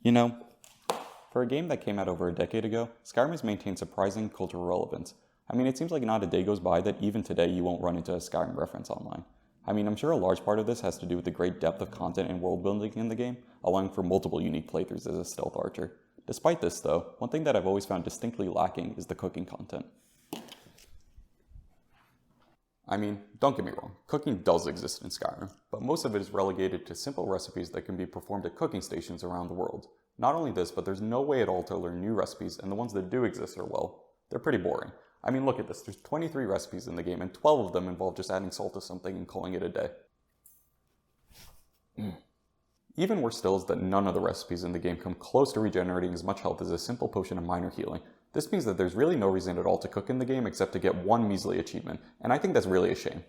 You know, for a game that came out over a decade ago, Skyrim has maintained surprising cultural relevance. I mean, it seems like not a day goes by that even today you won't run into a Skyrim reference online. I mean, I'm sure a large part of this has to do with the great depth of content and world building in the game, allowing for multiple unique playthroughs as a stealth archer. Despite this though, one thing that I've always found distinctly lacking is the cooking content. I mean, don't get me wrong, cooking does exist in Skyrim, but most of it is relegated to simple recipes that can be performed at cooking stations around the world. Not only this, but there's no way at all to learn new recipes, and the ones that do exist are, well, they're pretty boring. I mean, look at this, there's 23 recipes in the game, and 12 of them involve just adding salt to something and calling it a day. Even worse still is that none of the recipes in the game come close to regenerating as much health as a simple potion of minor healing. This means that there's really no reason at all to cook in the game except to get one measly achievement, and I think that's really a shame.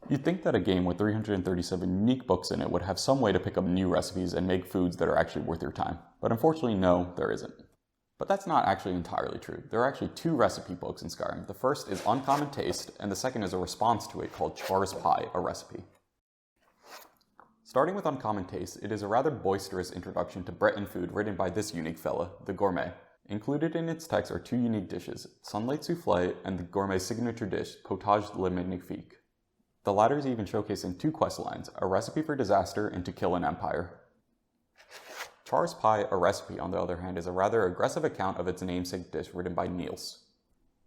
You'd think that a game with 337 unique books in it would have some way to pick up new recipes and make foods that are actually worth your time, but unfortunately no, there isn't. But that's not actually entirely true. There are actually two recipe books in Skyrim. The first is Uncommon Taste, and the second is a response to it called Chaurus Pie, a recipe. Starting with Uncommon Taste, it is a rather boisterous introduction to Breton food written by this unique fella, the Gourmet. Included in its text are two unique dishes, Sunlight Soufflé and the Gourmet's signature dish, Potage le Magnifique. The latter is even showcased in two quest lines, a recipe for disaster and to kill an empire. Chaurus Pie, a recipe, on the other hand, is a rather aggressive account of its namesake dish written by Niels.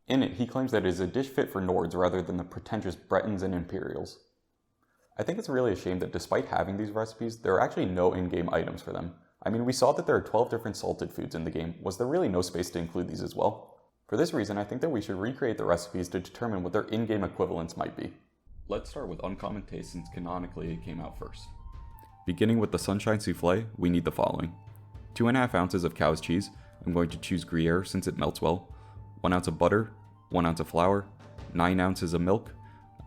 In it, he claims that it is a dish fit for Nords rather than the pretentious Bretons and Imperials. I think it's really a shame that despite having these recipes, there are actually no in-game items for them. I mean, we saw that there are 12 different salted foods in the game. Was there really no space to include these as well? For this reason, I think that we should recreate the recipes to determine what their in-game equivalents might be. Let's start with Uncommon Taste since canonically it came out first. Beginning with the Sunshine Soufflé, we need the following. 2.5 ounces of cow's cheese. I'm going to choose Gruyere since it melts well. 1 ounce of butter, 1 ounce of flour, 9 ounces of milk,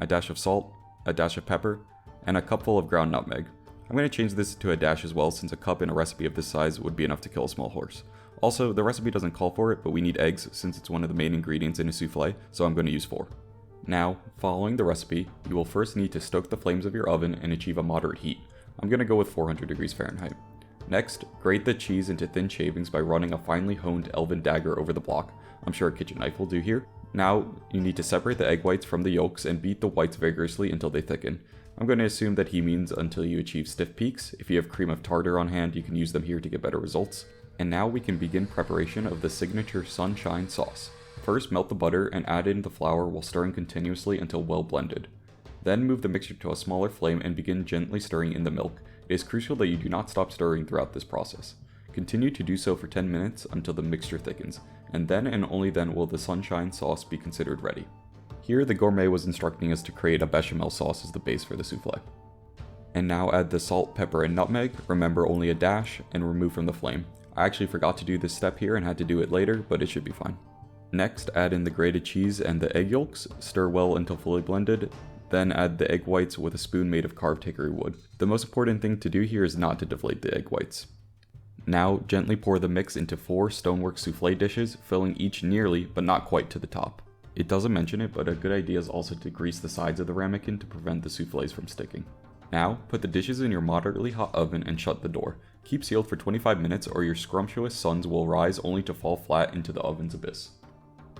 a dash of salt, a dash of pepper, and a cupful of ground nutmeg. I'm going to change this to a dash as well since a cup in a recipe of this size would be enough to kill a small horse. Also, the recipe doesn't call for it, but we need eggs since it's one of the main ingredients in a soufflé, so I'm going to use 4. Now, following the recipe, you will first need to stoke the flames of your oven and achieve a moderate heat. I'm going to go with 400 degrees Fahrenheit. Next, grate the cheese into thin shavings by running a finely honed elven dagger over the block. I'm sure a kitchen knife will do here. Now, you need to separate the egg whites from the yolks and beat the whites vigorously until they thicken. I'm going to assume that he means until you achieve stiff peaks. If you have cream of tartar on hand, you can use them here to get better results. And now we can begin preparation of the signature Sunshine sauce. First, melt the butter and add in the flour while stirring continuously until well blended. Then move the mixture to a smaller flame and begin gently stirring in the milk. It is crucial that you do not stop stirring throughout this process. Continue to do so for 10 minutes until the mixture thickens, and then and only then will the Sunshine sauce be considered ready. Here the Gourmet was instructing us to create a bechamel sauce as the base for the soufflé. And now add the salt, pepper, and nutmeg, remember only a dash, and remove from the flame. I actually forgot to do this step here and had to do it later, but it should be fine. Next, add in the grated cheese and the egg yolks, stir well until fully blended, then add the egg whites with a spoon made of carved hickory wood. The most important thing to do here is not to deflate the egg whites. Now, gently pour the mix into 4 stonework soufflé dishes, filling each nearly, but not quite to the top. It doesn't mention it, but a good idea is also to grease the sides of the ramekin to prevent the soufflés from sticking. Now, put the dishes in your moderately hot oven and shut the door. Keep sealed for 25 minutes or your scrumptious suns will rise only to fall flat into the oven's abyss.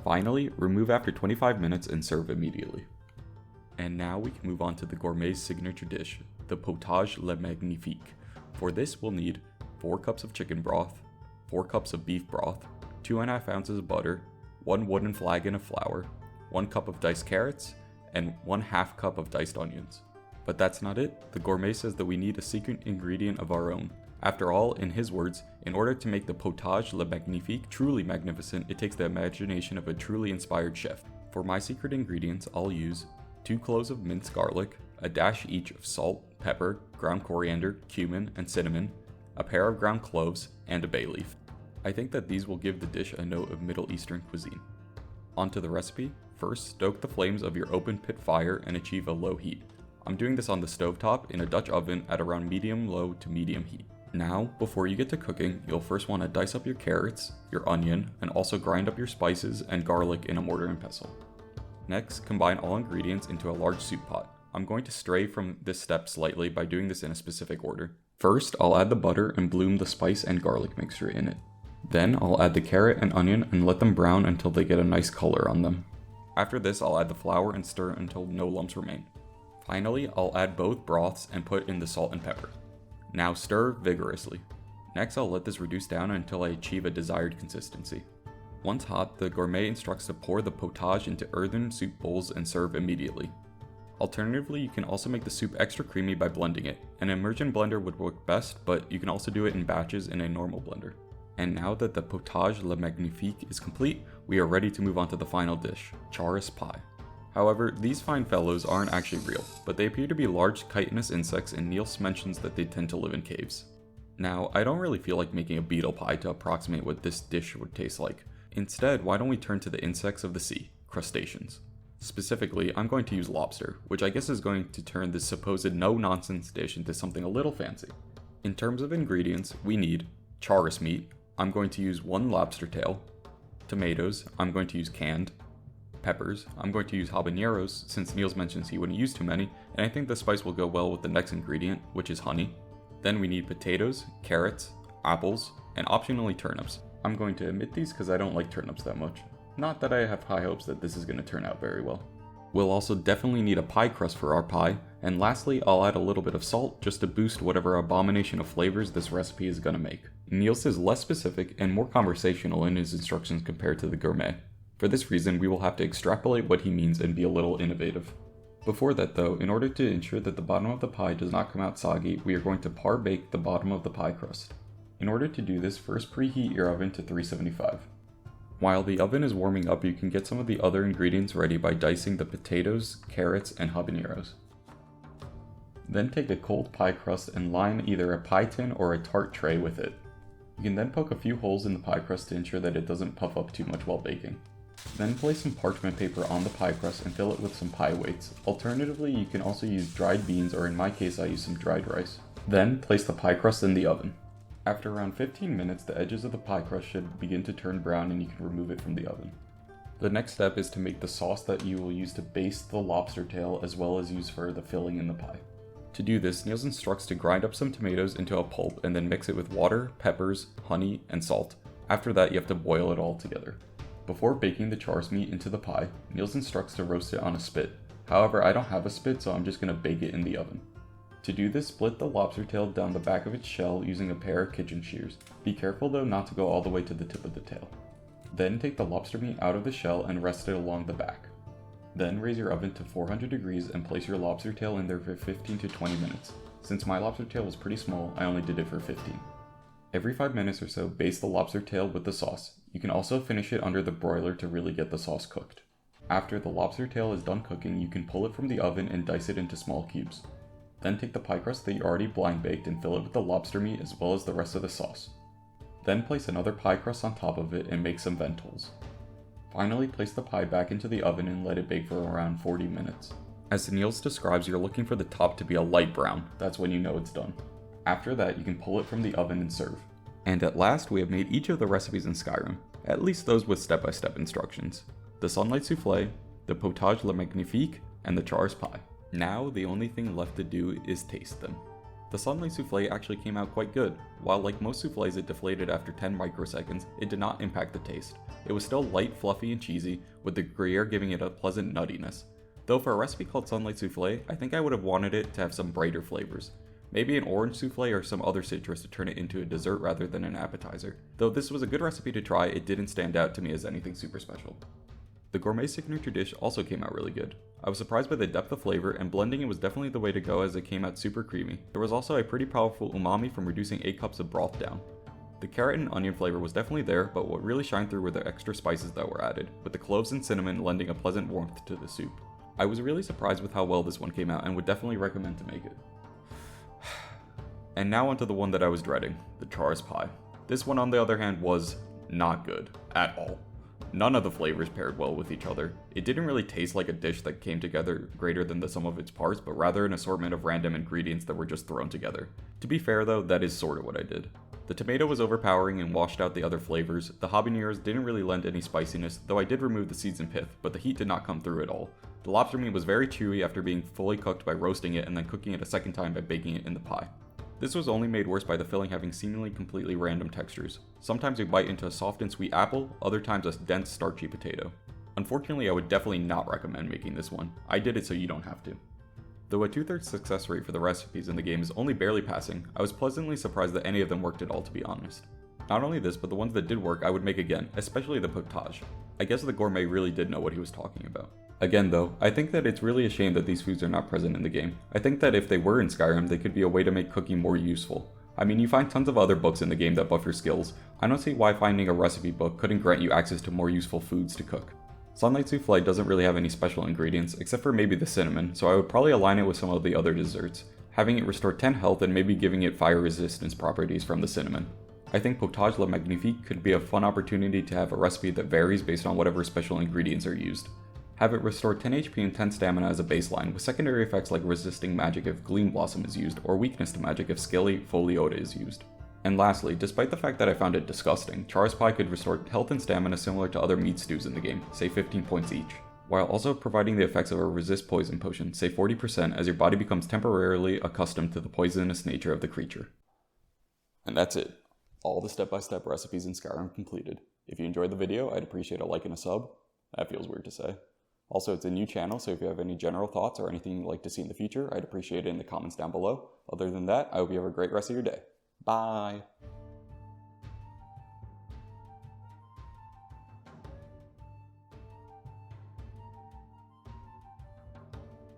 Finally, remove after 25 minutes and serve immediately. And now we can move on to the Gourmet's signature dish, the Potage le Magnifique. For this we'll need 4 cups of chicken broth, 4 cups of beef broth, 2.5 ounces of butter, 1 wooden flagon of flour, 1 cup of diced carrots, and 1/2 cup of diced onions. But that's not it. The Gourmet says that we need a secret ingredient of our own. After all, in his words, in order to make the Potage le Magnifique truly magnificent, it takes the imagination of a truly inspired chef. For my secret ingredients, I'll use 2 cloves of minced garlic, a dash each of salt, pepper, ground coriander, cumin, and cinnamon, a pair of ground cloves, and a bay leaf. I think that these will give the dish a note of Middle Eastern cuisine. Onto the recipe. First, stoke the flames of your open pit fire and achieve a low heat. I'm doing this on the stovetop in a Dutch oven at around medium-low to medium heat. Now, before you get to cooking, you'll first want to dice up your carrots, your onion, and also grind up your spices and garlic in a mortar and pestle. Next, combine all ingredients into a large soup pot. I'm going to stray from this step slightly by doing this in a specific order. First, I'll add the butter and bloom the spice and garlic mixture in it. Then I'll add the carrot and onion and let them brown until they get a nice color on them. After this, I'll add the flour and stir until no lumps remain. Finally, I'll add both broths and put in the salt and pepper. Now stir vigorously. Next, I'll let this reduce down until I achieve a desired consistency. Once hot, the gourmet instructs to pour the potage into earthen soup bowls and serve immediately. Alternatively, you can also make the soup extra creamy by blending it. An immersion blender would work best, but you can also do it in batches in a normal blender. And now that the Potage le Magnifique is complete, we are ready to move on to the final dish, Chaurus Pie. However, these fine fellows aren't actually real, but they appear to be large chitinous insects, and Niels mentions that they tend to live in caves. Now, I don't really feel like making a beetle pie to approximate what this dish would taste like. Instead, why don't we turn to the insects of the sea, crustaceans. Specifically, I'm going to use lobster, which I guess is going to turn this supposed no-nonsense dish into something a little fancy. In terms of ingredients, we need chaurus meat. I'm going to use 1 lobster tail. Tomatoes, I'm going to use canned. Peppers, I'm going to use habaneros since Niels mentions he wouldn't use too many, and I think the spice will go well with the next ingredient, which is honey. Then we need potatoes, carrots, apples, and optionally turnips. I'm going to omit these because I don't like turnips that much. Not that I have high hopes that this is going to turn out very well. We'll also definitely need a pie crust for our pie, and lastly, I'll add a little bit of salt just to boost whatever abomination of flavors this recipe is going to make. Niels is less specific and more conversational in his instructions compared to the gourmet. For this reason, we will have to extrapolate what he means and be a little innovative. Before that though, in order to ensure that the bottom of the pie does not come out soggy, we are going to par bake the bottom of the pie crust. In order to do this, first preheat your oven to 375. While the oven is warming up, you can get some of the other ingredients ready by dicing the potatoes, carrots, and habaneros. Then take a cold pie crust and line either a pie tin or a tart tray with it. You can then poke a few holes in the pie crust to ensure that it doesn't puff up too much while baking. Then place some parchment paper on the pie crust and fill it with some pie weights. Alternatively, you can also use dried beans, or in my case I use some dried rice. Then place the pie crust in the oven. After around 15 minutes, the edges of the pie crust should begin to turn brown and you can remove it from the oven. The next step is to make the sauce that you will use to baste the lobster tail as well as use for the filling in the pie. To do this, Niels instructs to grind up some tomatoes into a pulp and then mix it with water, peppers, honey, and salt. After that, you have to boil it all together. Before baking the chaurus meat into the pie, Niels instructs to roast it on a spit. However, I don't have a spit, so I'm just going to bake it in the oven. To do this, split the lobster tail down the back of its shell using a pair of kitchen shears. Be careful though not to go all the way to the tip of the tail. Then take the lobster meat out of the shell and rest it along the back. Then raise your oven to 400 degrees and place your lobster tail in there for 15 to 20 minutes. Since my lobster tail was pretty small, I only did it for 15. Every 5 minutes or so, baste the lobster tail with the sauce. You can also finish it under the broiler to really get the sauce cooked. After the lobster tail is done cooking, you can pull it from the oven and dice it into small cubes. Then take the pie crust that you already blind baked and fill it with the lobster meat as well as the rest of the sauce. Then place another pie crust on top of it and make some ventolls. Finally, place the pie back into the oven and let it bake for around 40 minutes. As Niels describes, you're looking for the top to be a light brown. That's when you know it's done. After that, you can pull it from the oven and serve. And at last, we have made each of the recipes in Skyrim, at least those with step-by-step instructions. The sunlight soufflé, the potage le magnifique, and the chaurus pie. Now, the only thing left to do is taste them. The sunlight soufflé actually came out quite good. While like most soufflés it deflated after 10 microseconds, it did not impact the taste. It was still light, fluffy, and cheesy, with the Gruyere giving it a pleasant nuttiness. Though for a recipe called sunlight soufflé, I think I would have wanted it to have some brighter flavors. Maybe an orange soufflé or some other citrus to turn it into a dessert rather than an appetizer. Though this was a good recipe to try, it didn't stand out to me as anything super special. The gourmet signature dish also came out really good. I was surprised by the depth of flavor, and blending it was definitely the way to go as it came out super creamy. There was also a pretty powerful umami from reducing 8 cups of broth down. The carrot and onion flavor was definitely there, but what really shined through were the extra spices that were added, with the cloves and cinnamon lending a pleasant warmth to the soup. I was really surprised with how well this one came out and would definitely recommend to make it. And now onto the one that I was dreading, the chaurus pie. This one on the other hand was not good, at all. None of the flavors paired well with each other. It didn't really taste like a dish that came together greater than the sum of its parts, but rather an assortment of random ingredients that were just thrown together. To be fair though, that is sort of what I did. The tomato was overpowering and washed out the other flavors. The habaneros didn't really lend any spiciness, though I did remove the seeds and pith, but the heat did not come through at all. The lobster meat was very chewy after being fully cooked by roasting it and then cooking it a second time by baking it in the pie. This was only made worse by the filling having seemingly completely random textures. Sometimes you bite into a soft and sweet apple, other times a dense starchy potato. Unfortunately, I would definitely not recommend making this one. I did it so you don't have to. Though a 2/3 success rate for the recipes in the game is only barely passing, I was pleasantly surprised that any of them worked at all, to be honest. Not only this, but the ones that did work I would make again, especially the potage. I guess the gourmet really did know what he was talking about. Again though, I think that it's really a shame that these foods are not present in the game. I think that if they were in Skyrim, they could be a way to make cooking more useful. I mean, you find tons of other books in the game that buff your skills. I don't see why finding a recipe book couldn't grant you access to more useful foods to cook. Sunlight Soufflé doesn't really have any special ingredients, except for maybe the cinnamon, so I would probably align it with some of the other desserts, having it restore 10 health and maybe giving it fire resistance properties from the cinnamon. I think Potage le Magnifique could be a fun opportunity to have a recipe that varies based on whatever special ingredients are used. Have it restore 10 HP and 10 stamina as a baseline, with secondary effects like resisting magic if Gleam Blossom is used, or weakness to magic if Scaly Foliota is used. And lastly, despite the fact that I found it disgusting, Chaurus Pie could restore health and stamina similar to other meat stews in the game, say 15 points each, while also providing the effects of a resist poison potion, say 40% as your body becomes temporarily accustomed to the poisonous nature of the creature. And that's it. All the step-by-step recipes in Skyrim completed. If you enjoyed the video, I'd appreciate a like and a sub. That feels weird to say. Also, it's a new channel, so if you have any general thoughts or anything you'd like to see in the future, I'd appreciate it in the comments down below. Other than that, I hope you have a great rest of your day. Bye!